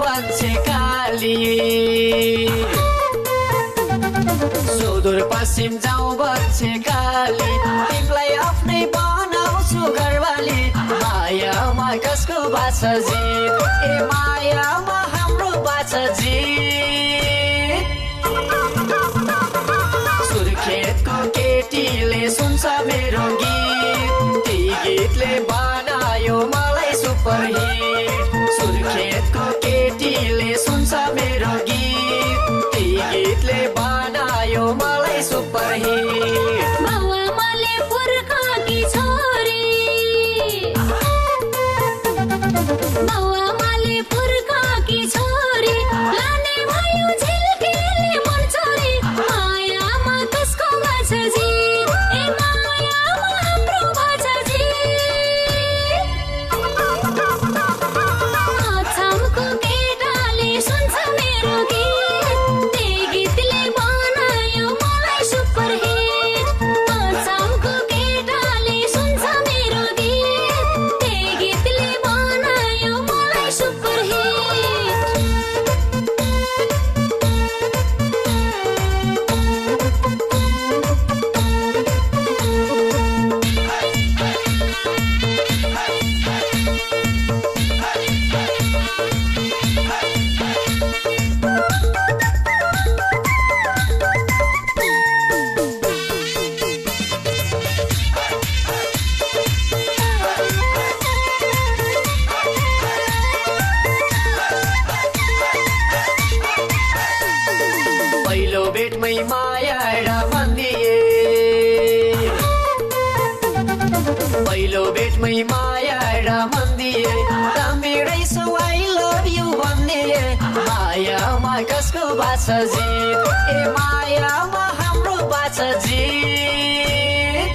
भन्छे काली सुदूर पश्चिम जाउँ भन्छे काली तिमीलाई आफ्नै बनाउँछु घरवाली मायामा कसको बाछ जित ए मायामा हाम्रो बाछ जित सुर्खेतको केटीले सुन्छ मेरो गीत ती गीतले बनायो मलाई सुपरहिट सुर्खेतको केटीले सुन्छ मेरो गीत ती गीतले बनायो मलाई सुपरहिट बाबुआमाले पुर्खाकी छोरी बाबुआमाले पुर्खाकी छोरी लाने भयो झिल्केले मन छोरी मायामा कसको बाछ जित ए मायामा हाम्रो बाछ अछामको केटाले सुन्छ मेरो गीत त्यही गीतले बनायो मलाई सुपरहिट अछामको केटाले सुन्छ मेरो गीत त्यही गीतले बनायो मलाई सुपरहिट पहिलो भेटमै माया भनिदिए पहिलो भेटमै माया भनिदिए तिमी रहेछौ आई लभ यु भनिदिए मायामा कसको बाछ जित ए मायामा हाम्रो बाछ जित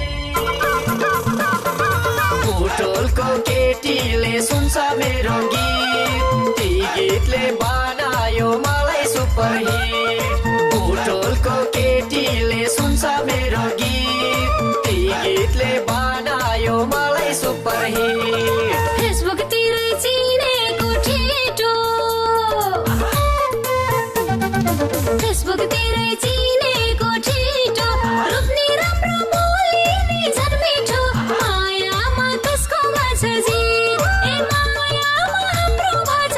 बुटोलको केटीले सुन्छ मेरो गीत ती गीतले बनायो मलाई सुपरहिट बुटोलको केटीले सुन्छ मेरो गीत ती गीतले बनायो मलाई सुपरहिट फेसबुकतिर चिनेको ठेटो फेसबुकतिर चिनेको ठेटो रूपनी राम्रो बोलिनी झर्मिठो मायामा कसको बाछ जित ए मायामा हाम्रो बाछ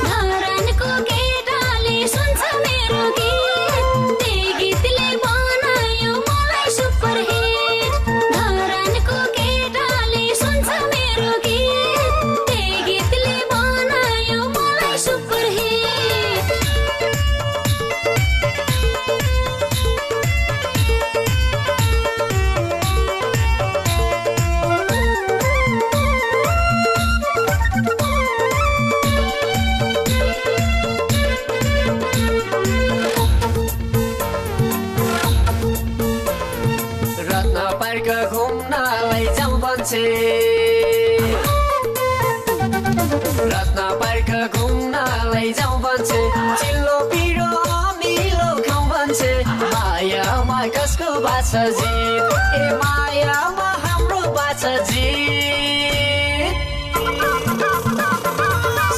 धरानको केटाले सुन्छ मेरो गीत त्यही गीतले बनायो मलाई सुपरहिट धरानको केटाले सुन्छ मेरो गीत त्यही गीतले बनायो मलाई सुपरहिट रत्न पार्क घुम्नलाई जाउँ भन्छे रत्न पार्क घुम्नलाई जाउँ भन्छे चिल्लो पिरो अमिलो खाउँ भन्छे मायामा कसको बाछ जित ए मायामा हाम्रो बाछ जित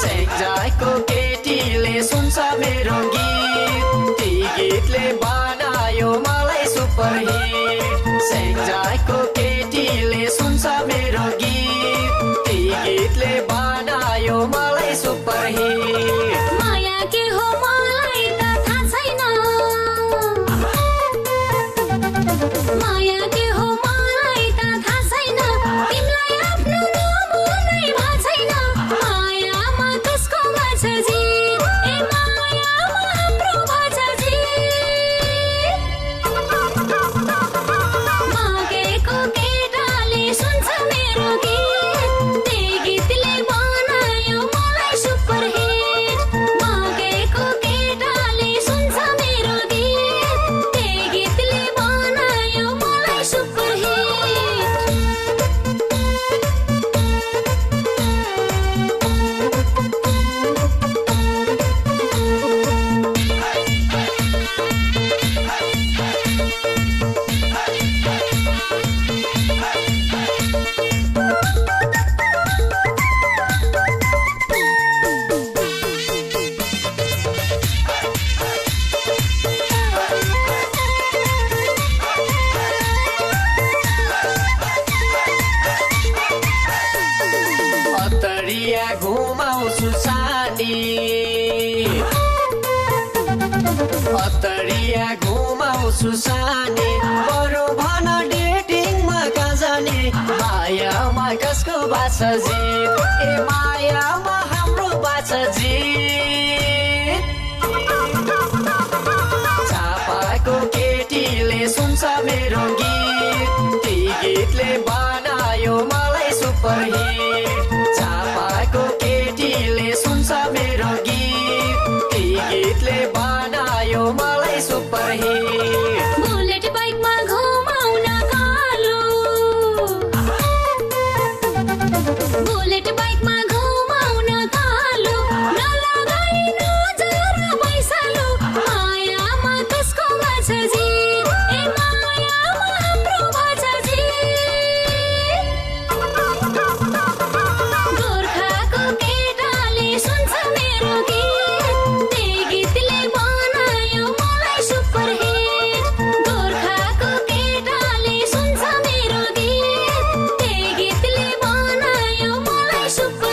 सेन्जाको केटीले सुन्छ मेरो गीत ती गीतले बनायो मलाई सुपरहिट सेन्जाको केटीले सुन्छ मेरो गीत ती गीतले बनायो मलाई सुपरहिट माया के हो मलाई त थाहा छैन माया के हो मलाई त थाहा छैन तिमीलाई आफ्नो नमुनै थाहा छैन मायामा कसको बाछ जित ए मायामा हाम्रो बाछ जित मागे अतरिया घुमाउँछु सानी अतरिया घुमाउँछु सानी बरु भन डेटिङमा कहाँ जाने मायामा कसको बाछ जित ए मायामा हाम्रो बाछ जित झापाको केटीले सुन्छ मेरो गीत ती गीतले बनायो मलाई सुपरहिट झापाको केटीले सुन्छ मेरो गीत ती गीतले बनायो मलाई सुपरहिट बुलेट बाइकमा घुमाउन कालो बुलेट बाइकमा घुमाउन कालो नलगाई नजर पैसालो मायामा कसको बाछ जित ए मायामा हाम्रो बाछ जित गोर्खाको केटाले सुन्छ मेरो गीत त्यही गीतले बनायो मलाई सुपरहिट गोर्खाको केटाले सुन्छ मेरो गीत त्यही गीतले बनायो मलाई सुपर